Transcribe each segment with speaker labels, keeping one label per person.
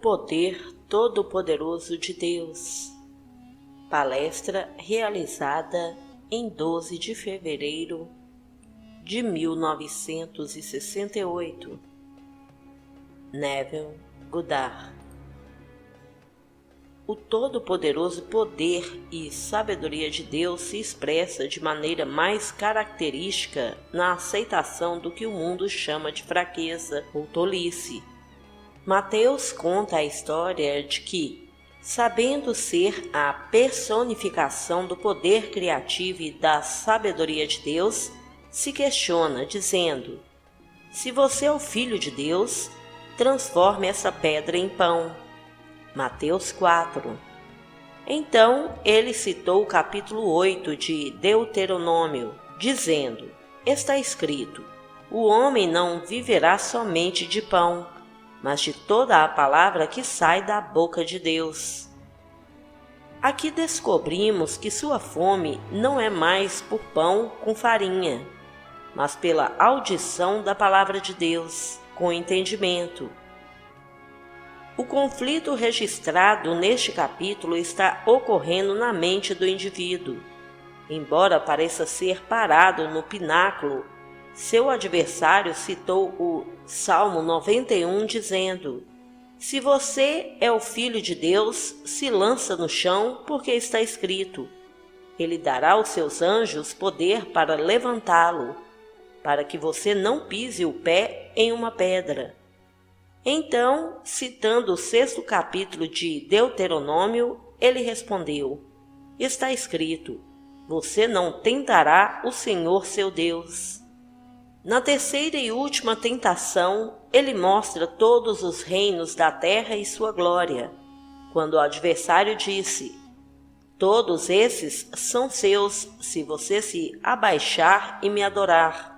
Speaker 1: poder todo-poderoso de Deus. Palestra realizada em 12 de fevereiro de 1968. Neville Goddard. O todo-poderoso poder e sabedoria de Deus se expressa de maneira mais característica na aceitação do que o mundo chama de fraqueza ou tolice. Mateus conta a história de que, sabendo ser a personificação do poder criativo e da sabedoria de Deus, se questiona, dizendo: se você é o Filho de Deus, transforme essa pedra em pão. Mateus 4. Então ele citou o capítulo 8 de Deuteronômio, dizendo: está escrito, o homem não viverá somente de pão, mas de toda a palavra que sai da boca de Deus. Aqui descobrimos que sua fome não é mais por pão com farinha, mas pela audição da palavra de Deus, com entendimento. O conflito registrado neste capítulo está ocorrendo na mente do indivíduo. Embora pareça ser parado no pináculo, seu adversário citou o Salmo 91 dizendo: se você é o Filho de Deus, se lança no chão, porque está escrito: ele dará aos seus anjos poder para levantá-lo, para que você não pise o pé em uma pedra. Então, citando o 6º capítulo de Deuteronômio, ele respondeu: está escrito, você não tentará o Senhor seu Deus. Na terceira e última tentação, ele mostra todos os reinos da terra e sua glória, quando o adversário disse: todos esses são seus se você se abaixar e me adorar.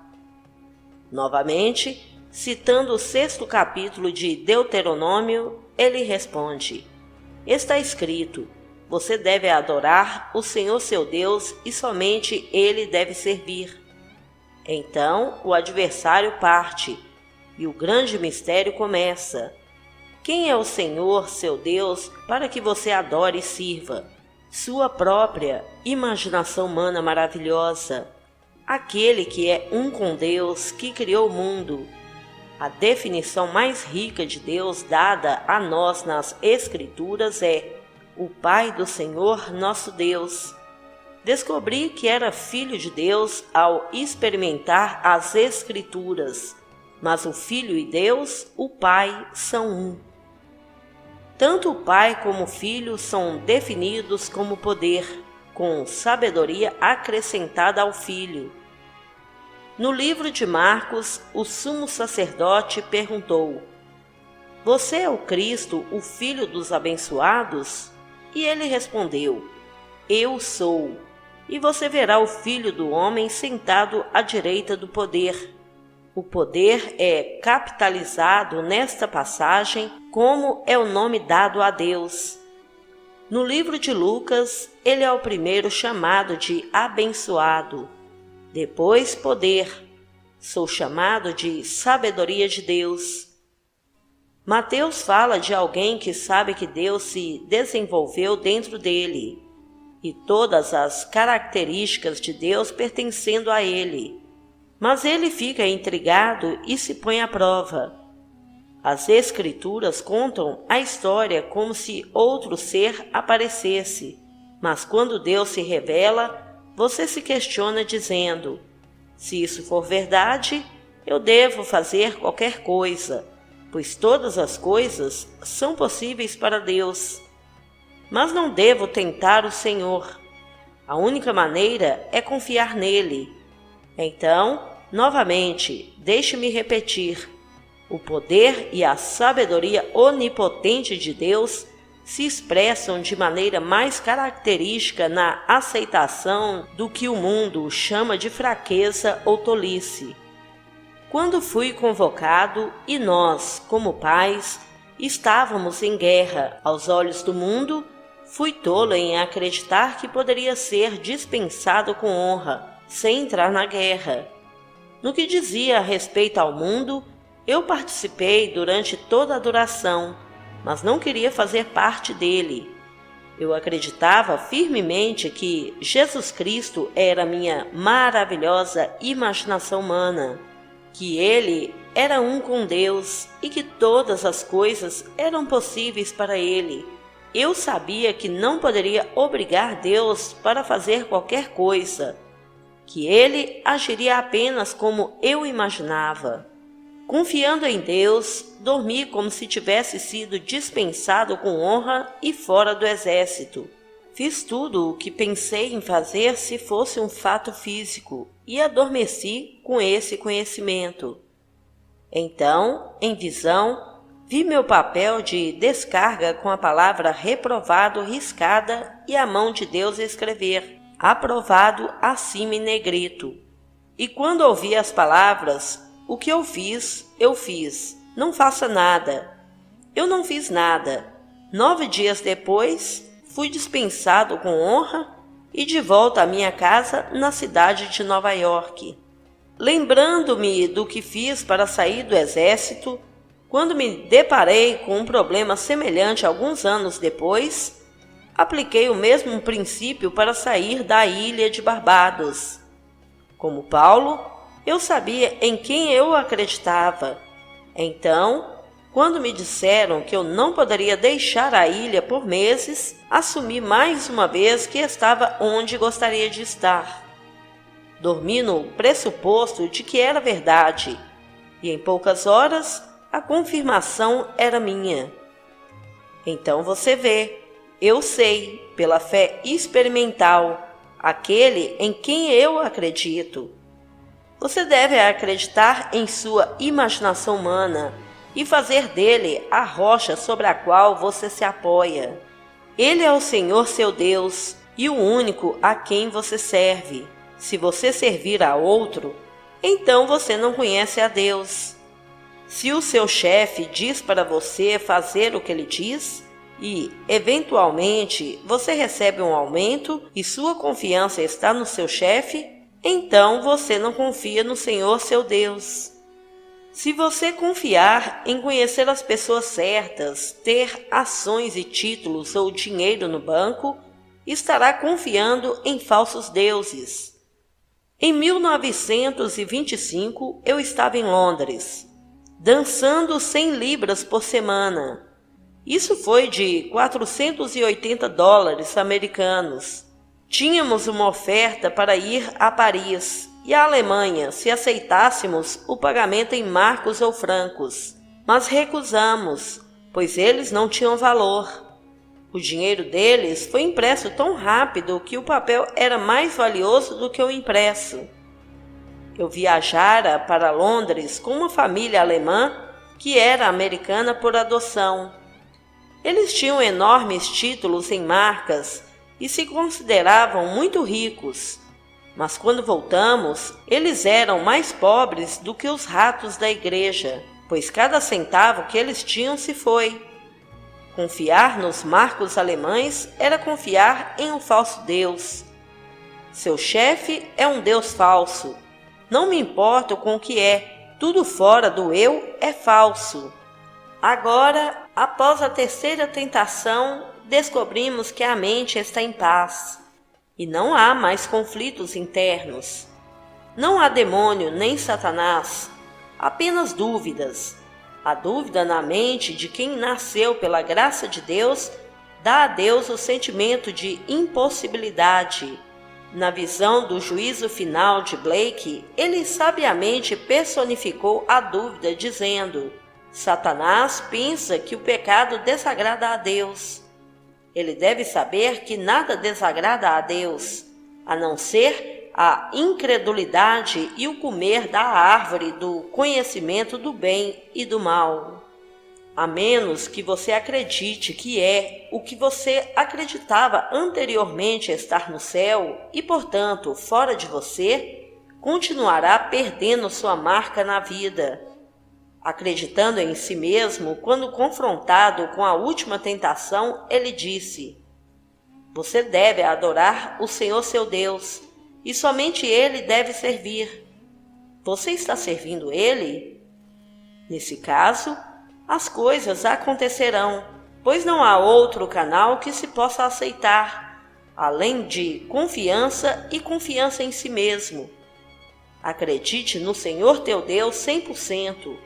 Speaker 1: Novamente, citando o 6º capítulo de Deuteronômio, ele responde: está escrito, você deve adorar o Senhor seu Deus e somente ele deve servir. Então o adversário parte e o grande mistério começa. Quem é o Senhor seu Deus para que você adore e sirva? Sua própria imaginação humana maravilhosa, aquele que é um com Deus, que criou o mundo. A definição mais rica de Deus dada a nós nas Escrituras é o Pai do Senhor nosso Deus. Descobri que era filho de Deus ao experimentar as Escrituras, mas o Filho e Deus, o Pai, são um. Tanto o Pai como o Filho são definidos como poder, com sabedoria acrescentada ao Filho. No livro de Marcos, o sumo sacerdote perguntou: você é o Cristo, o Filho dos abençoados? E ele respondeu: eu sou. E você verá o Filho do Homem sentado à direita do poder. O poder é capitalizado nesta passagem como é o nome dado a Deus. No livro de Lucas, ele é o primeiro chamado de abençoado. Depois, poder. Sou chamado de sabedoria de Deus. Mateus fala de alguém que sabe que Deus se desenvolveu dentro dele, e todas as características de Deus pertencendo a ele. Mas ele fica intrigado e se põe à prova. As Escrituras contam a história como se outro ser aparecesse, mas quando Deus se revela, você se questiona dizendo: se isso for verdade, eu devo fazer qualquer coisa, pois todas as coisas são possíveis para Deus. Mas não devo tentar o Senhor. A única maneira é confiar nele. Então, novamente, deixe-me repetir: o poder e a sabedoria onipotente de Deus se expressam de maneira mais característica na aceitação do que o mundo chama de fraqueza ou tolice. Quando fui convocado e nós, como pais, estávamos em guerra aos olhos do mundo, fui tolo em acreditar que poderia ser dispensado com honra, sem entrar na guerra. No que dizia a respeito ao mundo, eu participei durante toda a duração, mas não queria fazer parte dele. Eu acreditava firmemente que Jesus Cristo era minha maravilhosa imaginação humana, que ele era um com Deus e que todas as coisas eram possíveis para ele. Eu sabia que não poderia obrigar Deus para fazer qualquer coisa, que ele agiria apenas como eu imaginava. Confiando em Deus, dormi como se tivesse sido dispensado com honra e fora do exército. Fiz tudo o que pensei em fazer se fosse um fato físico e adormeci com esse conhecimento. Então, em visão, vi meu papel de descarga com a palavra reprovado riscada e a mão de Deus escrever, aprovado acima em negrito. E quando ouvi as palavras, o que eu fiz, não faça nada. Eu não fiz nada. 9 dias depois, fui dispensado com honra e de volta à minha casa na cidade de Nova York. Lembrando-me do que fiz para sair do exército, quando me deparei com um problema semelhante alguns anos depois, apliquei o mesmo princípio para sair da ilha de Barbados. Como Paulo, eu sabia em quem eu acreditava. Então, quando me disseram que eu não poderia deixar a ilha por meses, assumi mais uma vez que estava onde gostaria de estar. Dormi no pressuposto de que era verdade, e em poucas horas a confirmação era minha. Então você vê, eu sei, pela fé experimental, aquele em quem eu acredito. Você deve acreditar em sua imaginação humana e fazer dele a rocha sobre a qual você se apoia. Ele é o Senhor seu Deus e o único a quem você serve. Se você servir a outro, então você não conhece a Deus. Se o seu chefe diz para você fazer o que ele diz, e, eventualmente, você recebe um aumento e sua confiança está no seu chefe, então você não confia no Senhor seu Deus. Se você confiar em conhecer as pessoas certas, ter ações e títulos ou dinheiro no banco, estará confiando em falsos deuses. Em 1925, eu estava em Londres, dançando 100 libras por semana. Isso foi de $480 americanos. Tínhamos uma oferta para ir a Paris e a Alemanha se aceitássemos o pagamento em marcos ou francos, mas recusamos, pois eles não tinham valor. O dinheiro deles foi impresso tão rápido que o papel era mais valioso do que o impresso. Eu viajara para Londres com uma família alemã que era americana por adoção. Eles tinham enormes títulos em marcas e se consideravam muito ricos, mas quando voltamos, eles eram mais pobres do que os ratos da igreja, pois cada centavo que eles tinham se foi. Confiar nos marcos alemães era confiar em um falso Deus. Seu chefe é um Deus falso. Não me importo com o que é, tudo fora do eu é falso. Agora, após a terceira tentação, descobrimos que a mente está em paz e não há mais conflitos internos. Não há demônio nem Satanás, apenas dúvidas. A dúvida na mente de quem nasceu pela graça de Deus dá a Deus o sentimento de impossibilidade. Na visão do juízo final de Blake, ele sabiamente personificou a dúvida dizendo: Satanás pensa que o pecado desagrada a Deus. Ele deve saber que nada desagrada a Deus, a não ser a incredulidade e o comer da árvore do conhecimento do bem e do mal. A menos que você acredite que é o que você acreditava anteriormente estar no céu e, portanto, fora de você, continuará perdendo sua marca na vida. Acreditando em si mesmo, quando confrontado com a última tentação, ele disse: Você deve adorar o Senhor seu Deus, e somente Ele deve servir. Você está servindo Ele? Nesse caso, as coisas acontecerão, pois não há outro canal que se possa aceitar, além de confiança e confiança em si mesmo. Acredite no Senhor teu Deus 100%.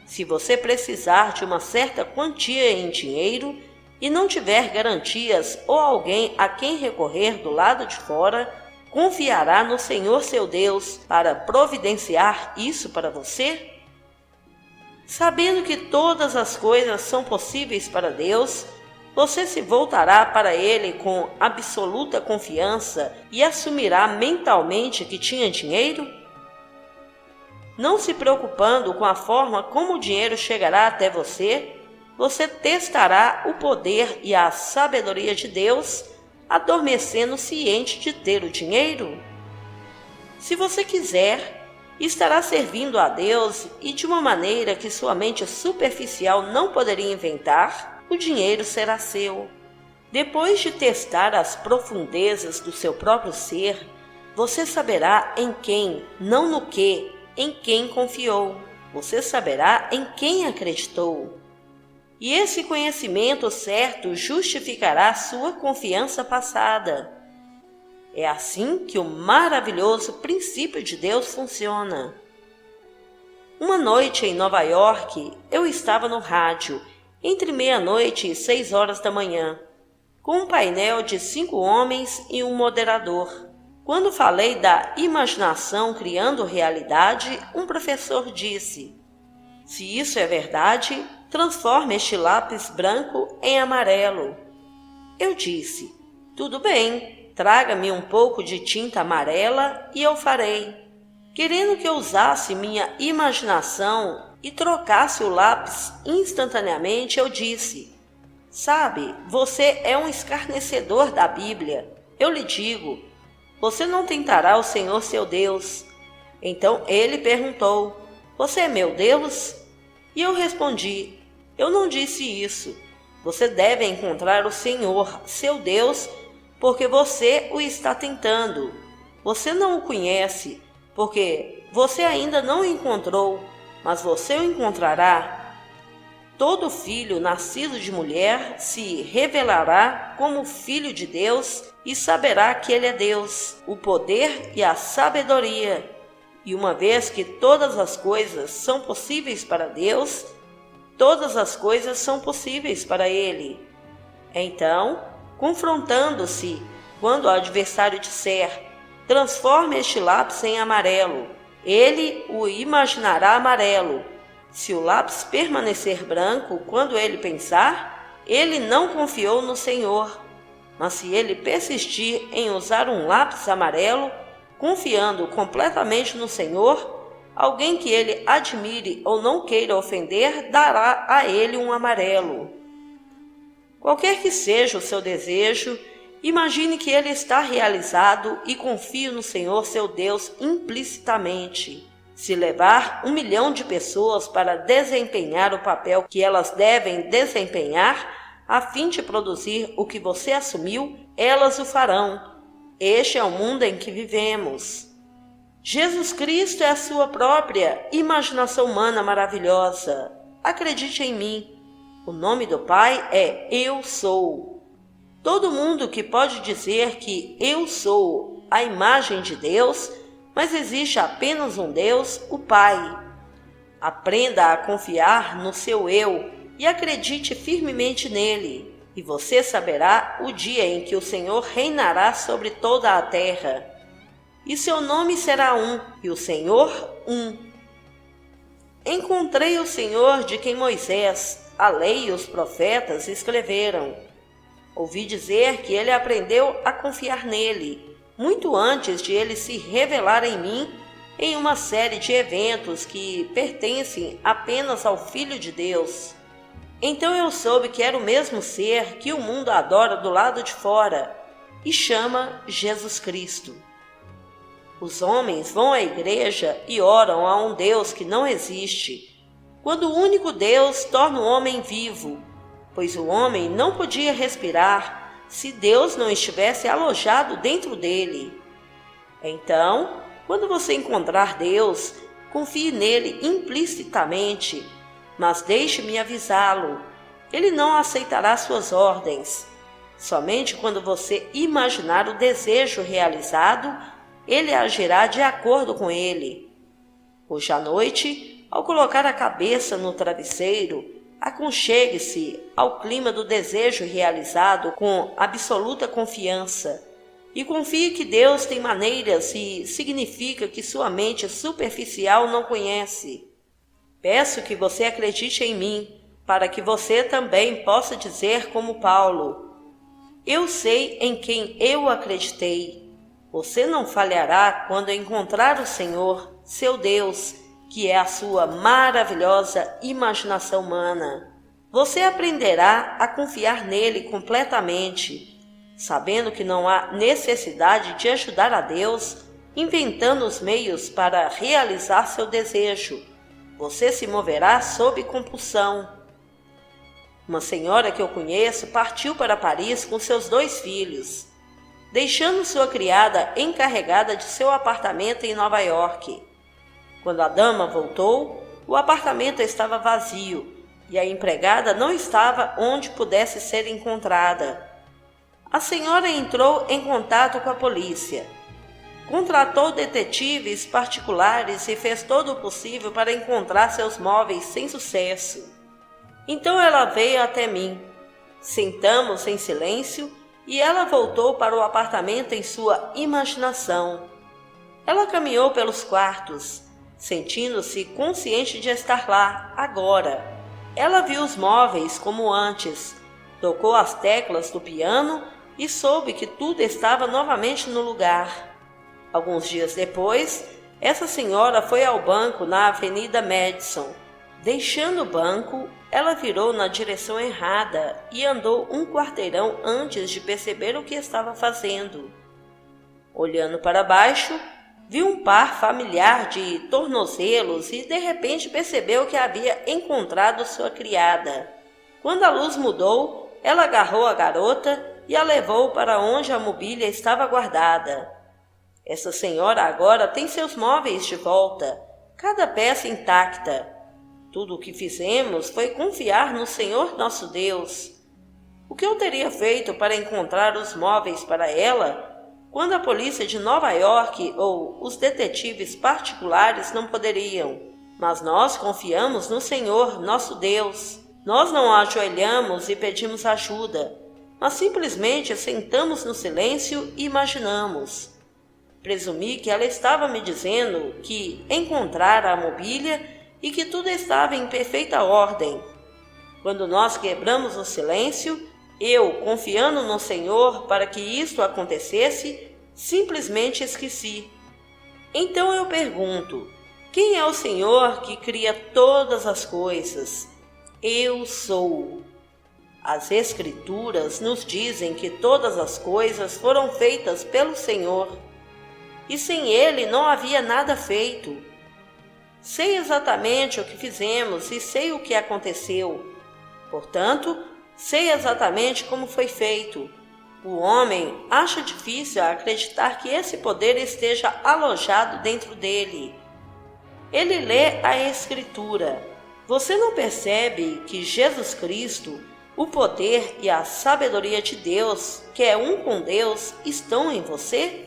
Speaker 1: Se você precisar de uma certa quantia em dinheiro e não tiver garantias ou alguém a quem recorrer do lado de fora, confiará no Senhor seu Deus para providenciar isso para você? Sabendo que todas as coisas são possíveis para Deus, você se voltará para Ele com absoluta confiança e assumirá mentalmente que tinha dinheiro? Não se preocupando com a forma como o dinheiro chegará até você, você testará o poder e a sabedoria de Deus, adormecendo ciente de ter o dinheiro? Se você quiser, estará servindo a Deus e de uma maneira que sua mente superficial não poderia inventar, o dinheiro será seu. Depois de testar as profundezas do seu próprio ser, você saberá em quem, não no que, em quem confiou. Você saberá em quem acreditou. E esse conhecimento certo justificará sua confiança passada. É assim que o maravilhoso princípio de Deus funciona. Uma noite em Nova York, eu estava no rádio, entre meia-noite e 6 horas da manhã, com um painel de 5 homens e um moderador. Quando falei da imaginação criando realidade, um professor disse: se isso é verdade, transforme este lápis branco em amarelo. Eu disse: tudo bem, traga-me um pouco de tinta amarela e eu farei. Querendo que eu usasse minha imaginação e trocasse o lápis instantaneamente, eu disse: sabe, você é um escarnecedor da Bíblia. Eu lhe digo, você não tentará o Senhor seu Deus. Então ele perguntou: você é meu Deus? E eu respondi: eu não disse isso. Você deve encontrar o Senhor, seu Deus, porque você o está tentando. Você não o conhece, porque você ainda não o encontrou, mas você o encontrará. Todo filho nascido de mulher se revelará como filho de Deus e saberá que ele é Deus, o poder e a sabedoria. E uma vez que todas as coisas são possíveis para Deus, todas as coisas são possíveis para ele. Então, confrontando-se, quando o adversário disser: transforme este lápis em amarelo, ele o imaginará amarelo. Se o lápis permanecer branco quando ele pensar, ele não confiou no Senhor. Mas se ele persistir em usar um lápis amarelo, confiando completamente no Senhor, alguém que ele admire ou não queira ofender dará a ele um amarelo. Qualquer que seja o seu desejo, imagine que ele está realizado e confie no Senhor seu Deus implicitamente. Se levar 1 milhão de pessoas para desempenhar o papel que elas devem desempenhar, a fim de produzir o que você assumiu, elas o farão. Este é o mundo em que vivemos. Jesus Cristo é a sua própria imaginação humana maravilhosa. Acredite em mim. O nome do Pai é Eu Sou. Todo mundo que pode dizer que eu sou a imagem de Deus, mas existe apenas um Deus, o Pai. Aprenda a confiar no seu eu e acredite firmemente nele, e você saberá o dia em que o Senhor reinará sobre toda a terra. E seu nome será um, e o Senhor um. Encontrei o Senhor de quem Moisés, a lei e os profetas escreveram. Ouvi dizer que ele aprendeu a confiar nele, muito antes de ele se revelar em mim em uma série de eventos que pertencem apenas ao Filho de Deus. Então eu soube que era o mesmo ser que o mundo adora do lado de fora e chama Jesus Cristo. Os homens vão à igreja e oram a um Deus que não existe, quando o único Deus torna o homem vivo, pois o homem não podia respirar se Deus não estivesse alojado dentro dele. Então, quando você encontrar Deus, confie nele implicitamente, Mas deixe-me avisá-lo, ele não aceitará suas ordens. Somente quando você imaginar o desejo realizado, ele agirá de acordo com ele. Hoje à noite, ao colocar a cabeça no travesseiro, aconchegue-se ao clima do desejo realizado com absoluta confiança e confie que Deus tem maneiras e significa que sua mente superficial não conhece. Peço que você acredite em mim, para que você também possa dizer como Paulo: eu sei em quem eu acreditei. Você não falhará quando encontrar o Senhor, seu Deus, que é a sua maravilhosa imaginação humana. Você aprenderá a confiar nele completamente, sabendo que não há necessidade de ajudar a Deus, inventando os meios para realizar seu desejo. Você se moverá sob compulsão. Uma senhora que eu conheço partiu para Paris com seus 2 filhos, deixando sua criada encarregada de seu apartamento em Nova York. Quando a dama voltou, o apartamento estava vazio e a empregada não estava onde pudesse ser encontrada. A senhora entrou em contato com a polícia. Contratou detetives particulares e fez todo o possível para encontrar seus móveis sem sucesso. Então ela veio até mim. Sentamos em silêncio e ela voltou para o apartamento em sua imaginação. Ela caminhou pelos quartos, sentindo-se consciente de estar lá, agora. Ela viu os móveis como antes, tocou as teclas do piano e soube que tudo estava novamente no lugar. Alguns dias depois, essa senhora foi ao banco na Avenida Madison. Deixando o banco, ela virou na direção errada e andou um quarteirão antes de perceber o que estava fazendo. Olhando para baixo, viu um par familiar de tornozelos e de repente percebeu que havia encontrado sua criada. Quando a luz mudou, ela agarrou a garota e a levou para onde a mobília estava guardada. Essa senhora agora tem seus móveis de volta, cada peça intacta. Tudo o que fizemos foi confiar no Senhor nosso Deus. O que eu teria feito para encontrar os móveis para ela, quando a polícia de Nova York ou os detetives particulares não poderiam? Mas nós confiamos no Senhor nosso Deus. Nós não ajoelhamos e pedimos ajuda, mas simplesmente sentamos no silêncio e imaginamos. Presumi que ela estava me dizendo que encontrara a mobília e que tudo estava em perfeita ordem. Quando nós quebramos o silêncio, eu, confiando no Senhor para que isto acontecesse, simplesmente esqueci. Então eu pergunto: quem é o Senhor que cria todas as coisas? Eu sou. As Escrituras nos dizem que todas as coisas foram feitas pelo Senhor, e sem Ele não havia nada feito. Sei exatamente o que fizemos e sei o que aconteceu. Portanto, sei exatamente como foi feito. O homem acha difícil acreditar que esse poder esteja alojado dentro dele. Ele lê a Escritura. Você não percebe que Jesus Cristo, o poder e a sabedoria de Deus, que é um com Deus, estão em você?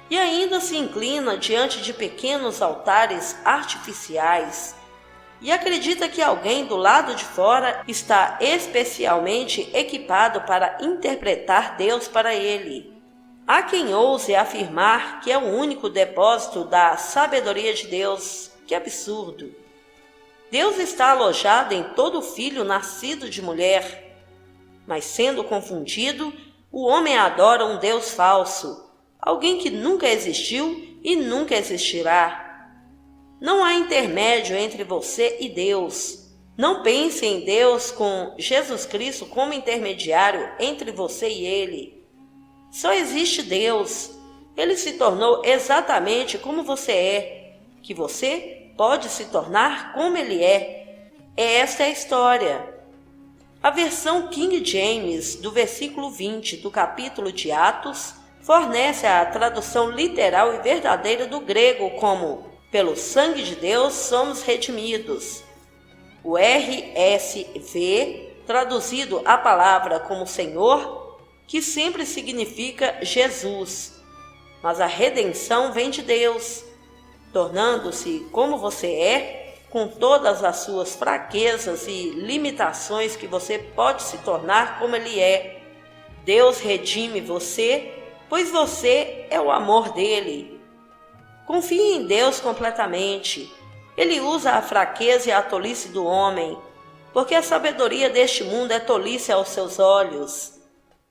Speaker 1: E ainda se inclina diante de pequenos altares artificiais e acredita que alguém do lado de fora está especialmente equipado para interpretar Deus para ele. Há quem ouse afirmar que é o único depósito da sabedoria de Deus. Que absurdo! Deus está alojado em todo filho nascido de mulher. Mas sendo confundido, o homem adora um Deus falso, alguém que nunca existiu e nunca existirá. Não há intermédio entre você e Deus. Não pense em Deus com Jesus Cristo como intermediário entre você e Ele. Só existe Deus. Ele se tornou exatamente como você é, que você pode se tornar como Ele é. Esta é a história. A versão King James do versículo 20 do capítulo de Atos fornece a tradução literal e verdadeira do grego como: pelo sangue de Deus somos redimidos. O RSV, traduzido a palavra como Senhor, que sempre significa Jesus. Mas a redenção vem de Deus, tornando-se como você é, com todas as suas fraquezas e limitações que você pode se tornar como Ele é. Deus redime você, pois você é o amor dele. Confie em Deus completamente. Ele usa a fraqueza e a tolice do homem, porque a sabedoria deste mundo é tolice aos seus olhos.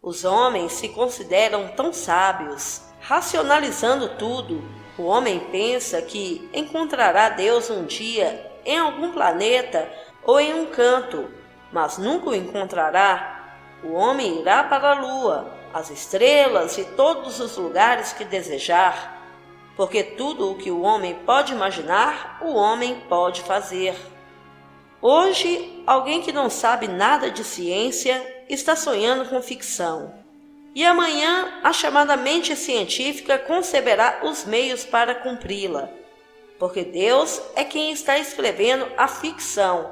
Speaker 1: Os homens se consideram tão sábios. Racionalizando tudo, o homem pensa que encontrará Deus um dia em algum planeta ou em um canto, mas nunca o encontrará. O homem irá para a lua, as estrelas e todos os lugares que desejar, porque tudo o que o homem pode imaginar, o homem pode fazer. Hoje, alguém que não sabe nada de ciência está sonhando com ficção. E amanhã, a chamada mente científica conceberá os meios para cumpri-la, porque Deus é quem está escrevendo a ficção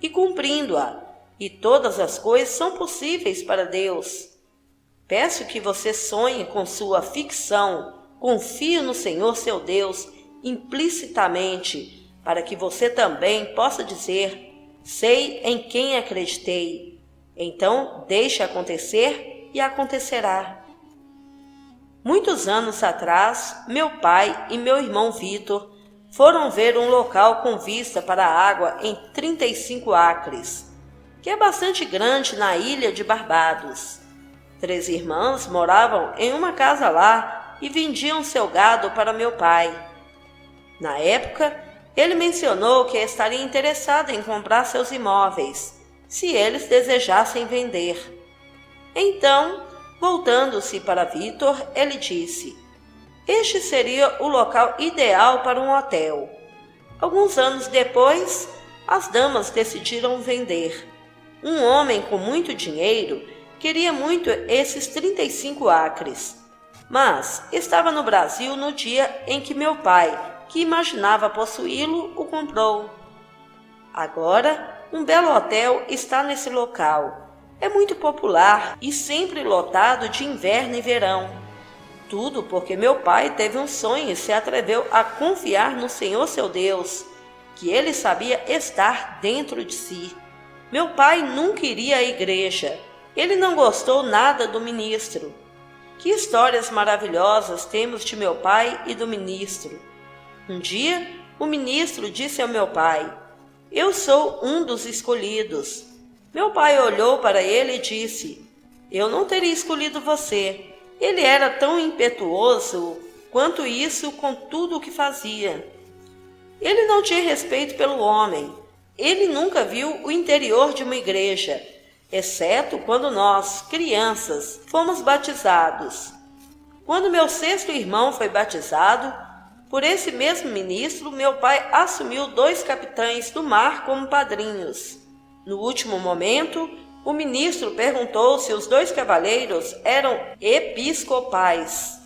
Speaker 1: e cumprindo-a, e todas as coisas são possíveis para Deus. Peço que você sonhe com sua ficção, confie no Senhor seu Deus implicitamente, para que você também possa dizer: sei em quem acreditei. Então deixe acontecer e acontecerá. Muitos anos atrás, meu pai e meu irmão Vitor foram ver um local com vista para a água em 35 acres, que é bastante grande na ilha de Barbados. 3 irmãs moravam em uma casa lá e vendiam seu gado para meu pai. Na época, ele mencionou que estaria interessado em comprar seus imóveis, se eles desejassem vender. Então, voltando-se para Vitor, ele disse: este seria o local ideal para um hotel. Alguns anos depois, as damas decidiram vender. Um homem com muito dinheiro queria muito esses 35 acres, mas estava no Brasil no dia em que meu pai, que imaginava possuí-lo, o comprou. Agora, um belo hotel está nesse local. É muito popular e sempre lotado de inverno e verão. Tudo porque meu pai teve um sonho e se atreveu a confiar no Senhor seu Deus, que ele sabia estar dentro de si. Meu pai nunca iria à igreja. Ele não gostou nada do ministro. Que histórias maravilhosas temos de meu pai e do ministro. Um dia, o ministro disse ao meu pai: eu sou um dos escolhidos. Meu pai olhou para ele e disse: eu não teria escolhido você. Ele era tão impetuoso quanto isso com tudo o que fazia. Ele não tinha respeito pelo homem. Ele nunca viu o interior de uma igreja, exceto quando nós, crianças, fomos batizados. Quando meu 6º irmão foi batizado, por esse mesmo ministro, meu pai assumiu 2 capitães do mar como padrinhos. No último momento, o ministro perguntou se os 2 cavaleiros eram episcopais.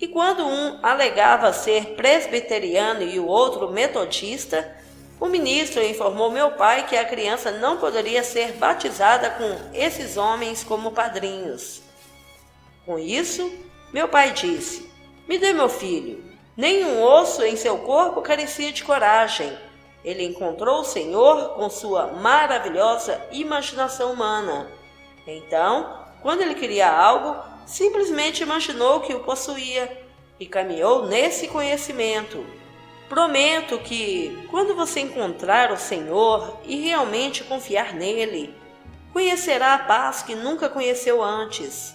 Speaker 1: E quando um alegava ser presbiteriano e o outro metodista, o ministro informou meu pai que a criança não poderia ser batizada com esses homens como padrinhos. Com isso, meu pai disse: me dê meu filho. Nenhum osso em seu corpo carecia de coragem. Ele encontrou o Senhor com sua maravilhosa imaginação humana. Então, quando ele queria algo, simplesmente imaginou que o possuía e caminhou nesse conhecimento. Prometo que, quando você encontrar o Senhor e realmente confiar nele, conhecerá a paz que nunca conheceu antes.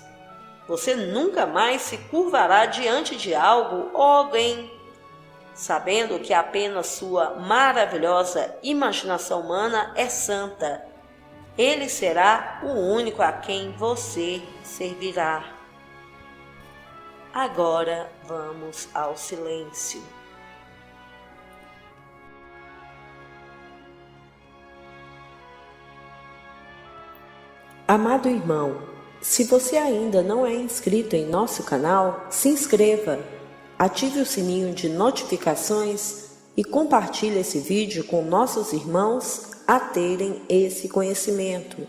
Speaker 1: Você nunca mais se curvará diante de algo ou alguém, sabendo que apenas sua maravilhosa imaginação humana é santa. Ele será o único a quem você servirá. Agora vamos ao silêncio. Amado irmão, se você ainda não é inscrito em nosso canal, se inscreva, ative o sininho de notificações e compartilhe esse vídeo com nossos irmãos a terem esse conhecimento.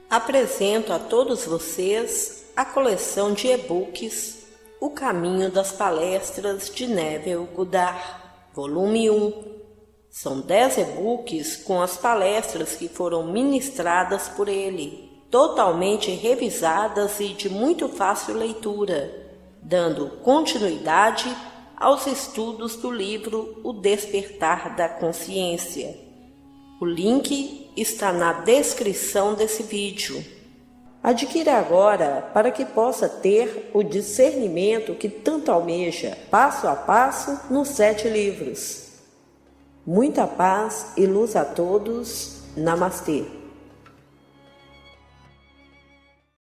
Speaker 1: Apresento a todos vocês a coleção de e-books O Caminho das Palestras de Neville Goddard, volume 1. São 10 e-books com as palestras que foram ministradas por ele, totalmente revisadas e de muito fácil leitura, dando continuidade aos estudos do livro O Despertar da Consciência. O link está na descrição desse vídeo. Adquira agora para que possa ter o discernimento que tanto almeja, passo a passo, nos 7 livros. Muita paz e luz a todos. Namastê.